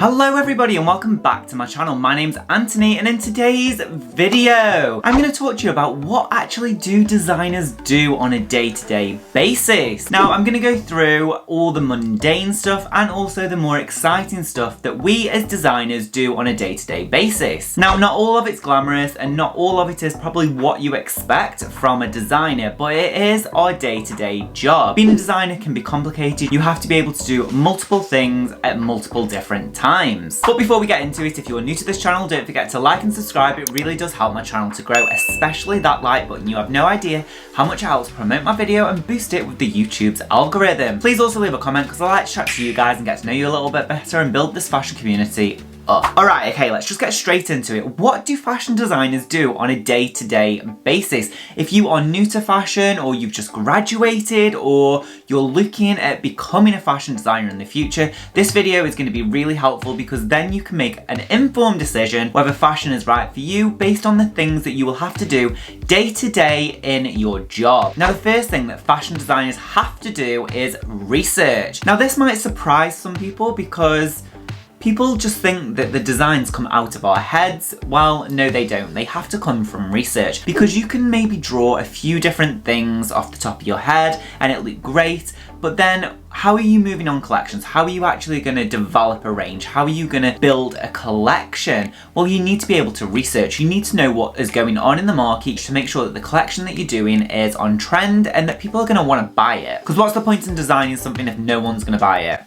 Hello everybody and welcome back to my channel. My name's Antony and in today's video, I'm going to talk to you about what actually do designers do on a day-to-day basis. Now, I'm going to go through all the mundane stuff and also the more exciting stuff that we as designers do on a day-to-day basis. Now, not all of it's glamorous and not all of it is probably what you expect from a designer, but it is our day-to-day job. Being a designer can be complicated. You have to be able to do multiple things at multiple different times. But before we get into it, if you're new to this channel, don't forget to like and subscribe. It really does help my channel to grow, especially that like button. You have no idea how much it helps promote my video and boost it with the YouTube's algorithm. Please also leave a comment because I like to chat to you guys and get to know you a little bit better and build this fashion community up. Alright, okay, let's just get straight into it. What do fashion designers do on a day-to-day basis? If you are new to fashion or you've just graduated or you're looking at becoming a fashion designer in the future, this video is going to be really helpful because then you can make an informed decision whether fashion is right for you based on the things that you will have to do day to day in your job. Now, the first thing that fashion designers have to do is research. Now, this might surprise some people because people just think that the designs come out of our heads. Well, no they don't. They have to come from research because you can maybe draw a few different things off the top of your head and it look great, but then how are you moving on collections? How are you actually going to develop a range? How are you going to build a collection? Well, you need to be able to research. You need to know what is going on in the market to make sure that the collection that you're doing is on trend and that people are going to want to buy it. Because what's the point in designing something if no one's going to buy it?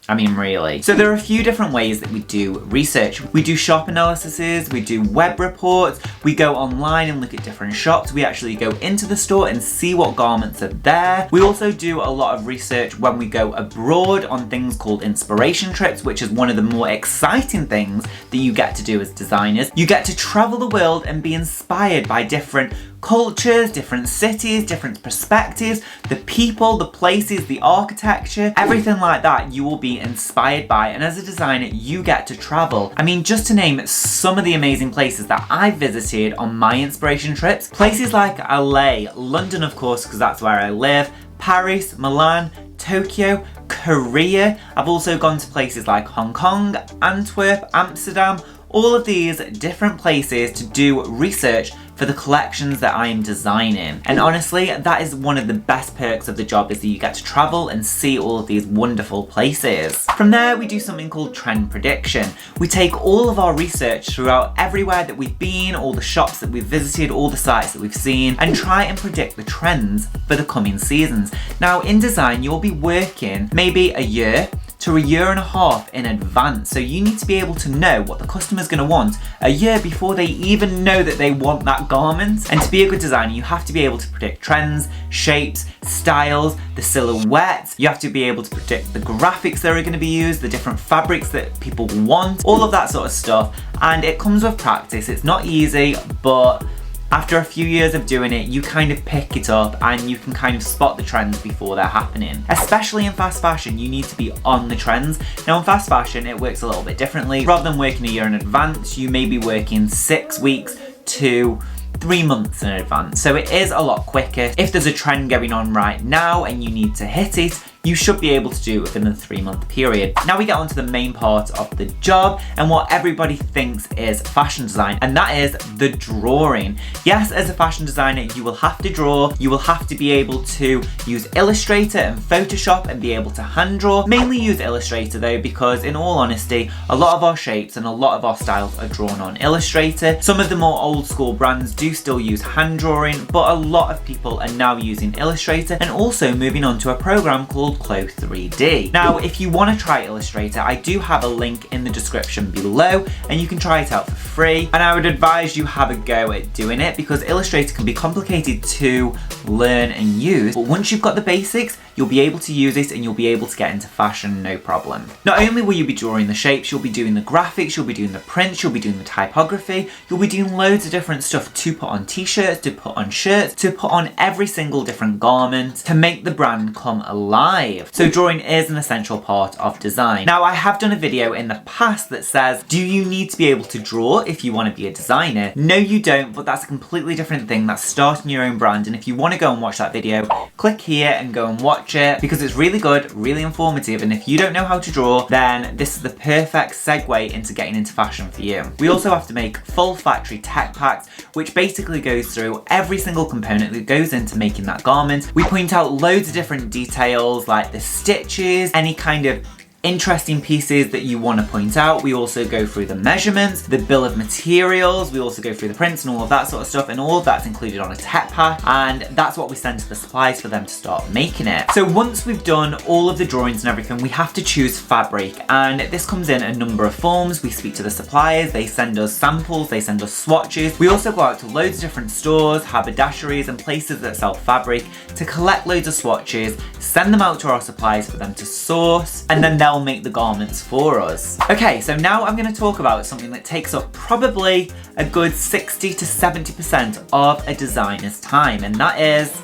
I mean, really. So there are a few different ways that we do research. We do shop analyses, we do web reports, we go online and look at different shops, we actually go into the store and see what garments are there. We also do a lot of research when we go abroad on things called inspiration trips, which is one of the more exciting things that you get to do as designers. You get to travel the world and be inspired by different cultures, different cities, different perspectives, the people, the places, the architecture, everything like that you will be inspired by. And as a designer, you get to travel. I mean, just to name some of the amazing places that I've visited on my inspiration trips, places like LA, London of course, because that's where I live, Paris, Milan, Tokyo, Korea. I've also gone to places like Hong Kong, Antwerp, Amsterdam, all of these different places to do research for the collections that I am designing. And honestly, that is one of the best perks of the job, is that you get to travel and see all of these wonderful places. From there, we do something called trend prediction. We take all of our research throughout everywhere that we've been, all the shops that we've visited, all the sites that we've seen, and try and predict the trends for the coming seasons. Now, in design, you'll be working maybe a year to a year and a half in advance. So you need to be able to know what the customer's going to want a year before they even know that they want that garment. And to be a good designer, you have to be able to predict trends, shapes, styles, the silhouettes. You have to be able to predict the graphics that are going to be used, the different fabrics that people want, all of that sort of stuff. And it comes with practice. It's not easy, but after a few years of doing it, you kind of pick it up and you can kind of spot the trends before they're happening. Especially in fast fashion, you need to be on the trends. Now in fast fashion, it works a little bit differently. Rather than working a year in advance, you may be working 6 weeks to 3 months in advance. So it is a lot quicker. If there's a trend going on right now and you need to hit it, you should be able to do it within a 3-month period. Now we get on to the main part of the job and what everybody thinks is fashion design, and that is the drawing. Yes, as a fashion designer, you will have to draw. You will have to be able to use Illustrator and Photoshop and be able to hand draw. Mainly use Illustrator though, because in all honesty, a lot of our shapes and a lot of our styles are drawn on Illustrator. Some of the more old school brands do still use hand drawing, but a lot of people are now using Illustrator and also moving on to a program called Clo 3D. Now, if you want to try Illustrator, I do have a link in the description below and you can try it out for free. And I would advise you have a go at doing it because Illustrator can be complicated to learn and use. But once you've got the basics, you'll be able to use it and you'll be able to get into fashion no problem. Not only will you be drawing the shapes, you'll be doing the graphics, you'll be doing the prints, you'll be doing the typography, you'll be doing loads of different stuff to put on t-shirts, to put on shirts, to put on every single different garment to make the brand come alive. So drawing is an essential part of design. Now, I have done a video in the past that says, do you need to be able to draw if you want to be a designer? No, you don't, but that's a completely different thing. That's starting your own brand. And if you want to go and watch that video, click here and go and watch watch it because it's really good, really informative, and if you don't know how to draw, then this is the perfect segue into getting into fashion for you. We also have to make full factory tech packs, which basically goes through every single component that goes into making that garment. We point out loads of different details like the stitches, any kind of interesting pieces that you want to point out. We also go through the measurements, the bill of materials, we also go through the prints and all of that sort of stuff, and all of that's included on a tech pack, and that's what we send to the suppliers for them to start making it. So once we've done all of the drawings and everything, we have to choose fabric, and this comes in a number of forms. We speak to the suppliers, they send us samples, they send us swatches. We also go out to loads of different stores, haberdasheries and places that sell fabric to collect loads of swatches, send them out to our suppliers for them to source, and then they'll make the garments for us. Okay, so now I'm going to talk about something that takes up probably a good 60 to 70% of a designer's time, and that is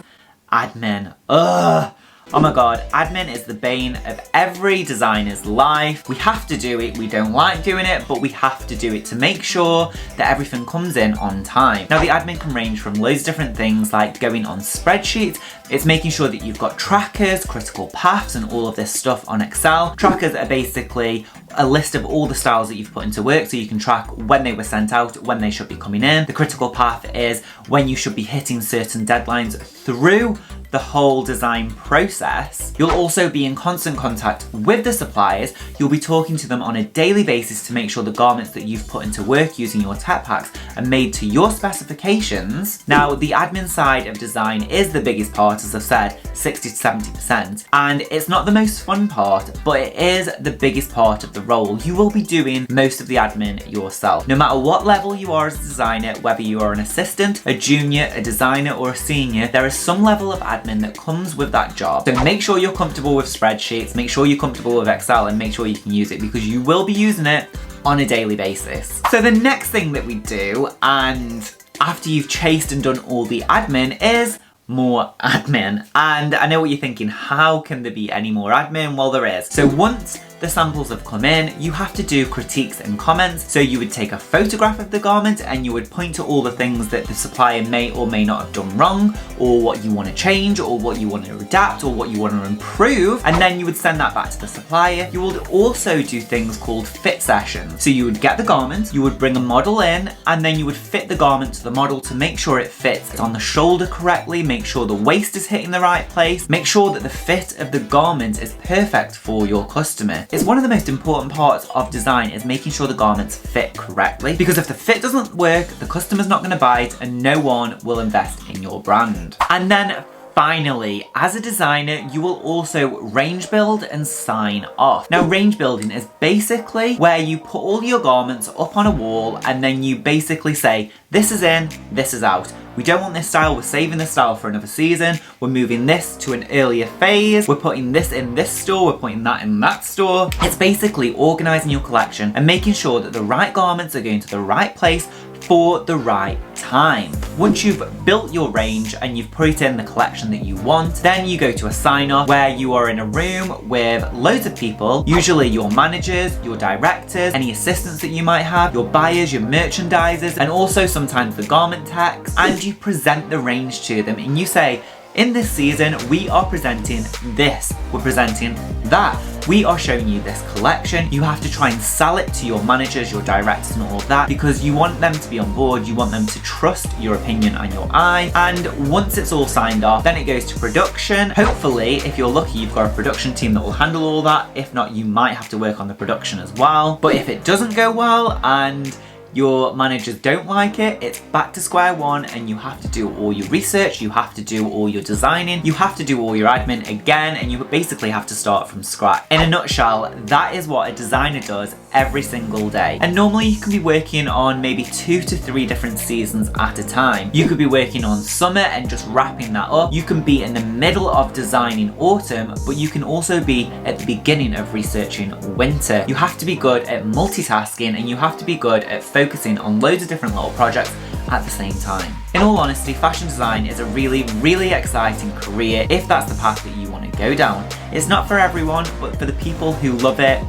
admin. Ugh. Oh my god, admin is the bane of every designer's life. We have to do it, we don't like doing it, but we have to do it to make sure that everything comes in on time. Now the admin can range from loads of different things like going on spreadsheets, it's making sure that you've got trackers, critical paths and all of this stuff on Excel. Trackers are basically a list of all the styles that you've put into work so you can track when they were sent out, when they should be coming in. The critical path is when you should be hitting certain deadlines through the whole design process. You'll also be in constant contact with the suppliers. You'll be talking to them on a daily basis to make sure the garments that you've put into work using your tech packs are made to your specifications. Now, the admin side of design is the biggest part, as I've said, 60 to 70%. And it's not the most fun part, but it is the biggest part of the role. You will be doing most of the admin yourself. No matter what level you are as a designer, whether you are an assistant, a junior, a designer, or a senior, there is some level of admin that comes with that job. So make sure you're comfortable with spreadsheets, make sure you're comfortable with Excel, and make sure you can use it because you will be using it on a daily basis. So the next thing that we do, and after you've chased and done all the admin, is more admin. And I know what you're thinking, how can there be any more admin? Well, there is. So once the samples have come in, you have to do critiques and comments. So you would take a photograph of the garment and you would point to all the things that the supplier may or may not have done wrong, or what you want to change, or what you want to adapt, or what you want to improve, and then you would send that back to the supplier. You would also do things called fit sessions. So you would get the garment, you would bring a model in, and then you would fit the garment to the model to make sure it fits on the shoulder correctly, make sure the waist is hitting the right place, make sure that the fit of the garment is perfect for your customer. It's one of the most important parts of design is making sure the garments fit correctly, because if the fit doesn't work, the customer's not going to buy it and no one will invest in your brand. And then finally, as a designer, you will also range build and sign off. Now, range building is basically where you put all your garments up on a wall and then you basically say, this is in, this is out. We don't want this style, we're saving this style for another season, we're moving this to an earlier phase, we're putting this in this store, we're putting that in that store. It's basically organising your collection and making sure that the right garments are going to the right place for the right time. Once you've built your range and you've put in the collection that you want, then you go to a sign-off where you are in a room with loads of people, usually your managers, your directors, any assistants that you might have, your buyers, your merchandisers, and also sometimes the garment techs, and you present the range to them and you say, in this season, we are presenting this, we're presenting that. We are showing you this collection. You have to try and sell it to your managers, your directors and all of that, because you want them to be on board, you want them to trust your opinion and your eye. And once it's all signed off, then it goes to production. Hopefully, if you're lucky, you've got a production team that will handle all that. If not, you might have to work on the production as well. But if it doesn't go well and your managers don't like it, it's back to square one and you have to do all your research, you have to do all your designing, you have to do all your admin again, and you basically have to start from scratch. In a nutshell, that is what a designer does every single day. And normally you can be working on maybe 2 to 3 different seasons at a time. You could be working on summer and just wrapping that up. You can be in the middle of designing autumn, but you can also be at the beginning of researching winter. You have to be good at multitasking and you have to be good at focusing on loads of different little projects at the same time. In all honesty, fashion design is a really, really exciting career if that's the path that you want to go down. It's not for everyone, but for the people who love it,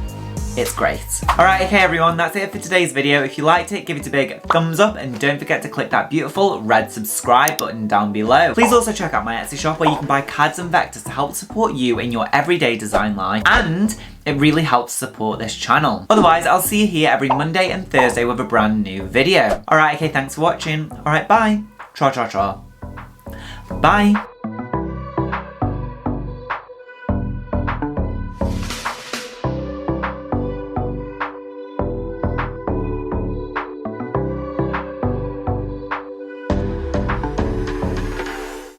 It's great. Alright, okay everyone, that's it for today's video. If you liked it, give it a big thumbs up and don't forget to click that beautiful red subscribe button down below. Please also check out my Etsy shop where you can buy cards and vectors to help support you in your everyday design life, and it really helps support this channel. Otherwise, I'll see you here every Monday and Thursday with a brand new video. Alright, okay, thanks for watching. Alright, bye. Tra tra tra. Bye.